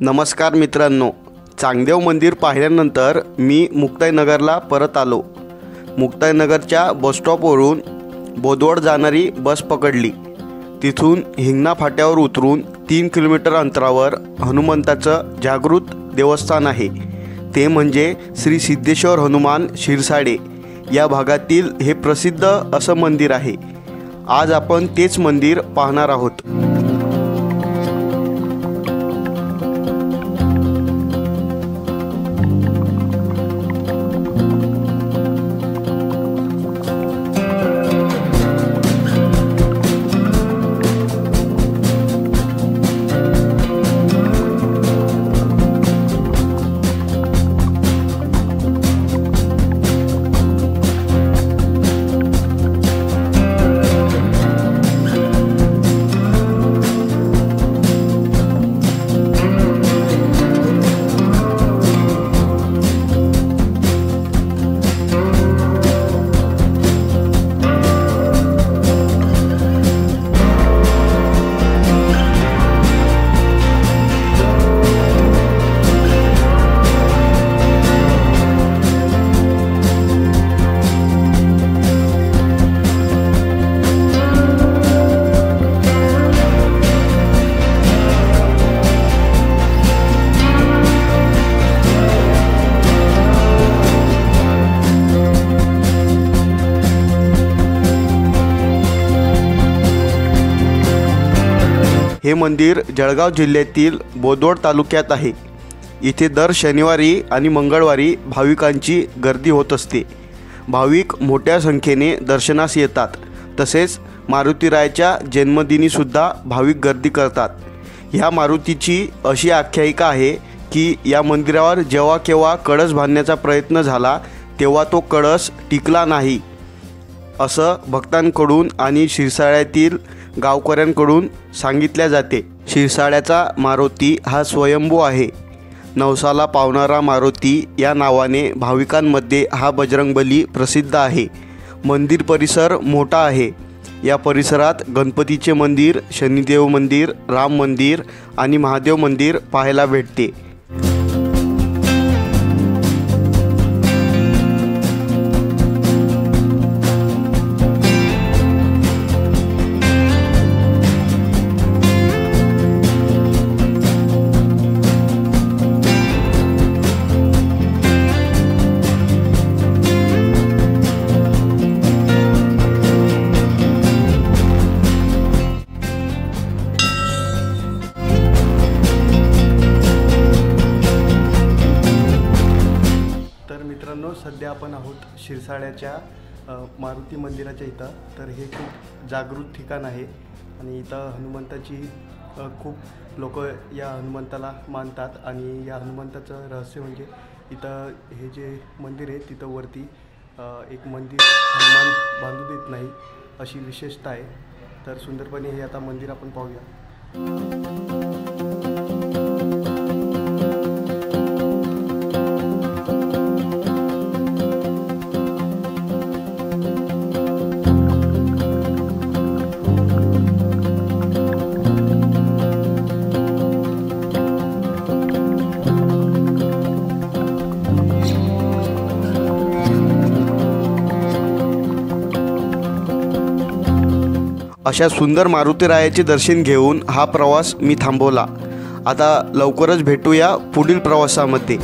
नमस्कार मित्रांनो, चांगदेव मंदिर पाहिल्यानंतर मी मुक्ताईनगरला परत आलो। मुक्ताईनगरच्या बसस्टॉपवरून बोदवड जाणारी बस पकडली। तिथून हिंगणा फाट्यावर उतरून 3 किलोमीटर अंतरावर हनुमंताचं जागृत देवस्थान आहे। ते म्हणजे श्री सिद्धेश्वर हनुमान शिरसाडे या भागातील हे प्रसिद्ध असं मंदिर आहे। आज आपण तेच मंदिर पाहणार आहोत। हे मंदिर जळगाव जिल्ह्यातील बोदवड तालुक्यात आहे। इथे दर शनिवारी आणि मंगळवारी भाविकांची गर्दी होत असते। भाविक मोठ्या संख्येने दर्शनास येतात। तसेच मारुतीरायाच्या जन्मदिनी सुद्धा भाविक गर्दी करतात। ह्या मारुतीची अशी आख्यायिका आहे की या मंदिरावर जेव्हा केव्हा कळस बांधण्याचा प्रयत्न झाला तेव्हा तो कळस टिकला नाही असं भक्तांकडून आणि शिरसाड्यातील गावकऱ्यांकडून सांगितले जाते। शिरसाड्याचा मारुती हा स्वयंभू आहे। नवसाला पावणारा मारुती या नावाने भाविकांमध्ये हा बजरंगबली प्रसिद्ध आहे। मंदिर परिसर मोठा आहे। या परिसरात गणपतीचे मंदिर, शनिदेव मंदिर, राम मंदिर आणि महादेव मंदिर पाहायला भेटते। मित्रांनो, सध्या आपण आहोत शिरसाड्याच्या मारुती मंदिराच्या इथं। तर हे खूप जागृत ठिकाण आहे आणि इथं हनुमंताची खूप लोक या हनुमंताला मानतात। आणि या हनुमंताचं रहस्य म्हणजे इथं हे जे मंदिर आहे तिथं वरती एक मंदिर हनुमान बांधू देत नाही अशी विशेषता आहे। तर सुंदरपणे हे आता मंदिर आपण पाहूया। अशा सुंदर मारुतीरायाचे दर्शन घेऊन हा प्रवास मी थांबवला। आता लवकरच भेटूया पुढील प्रवासामध्ये।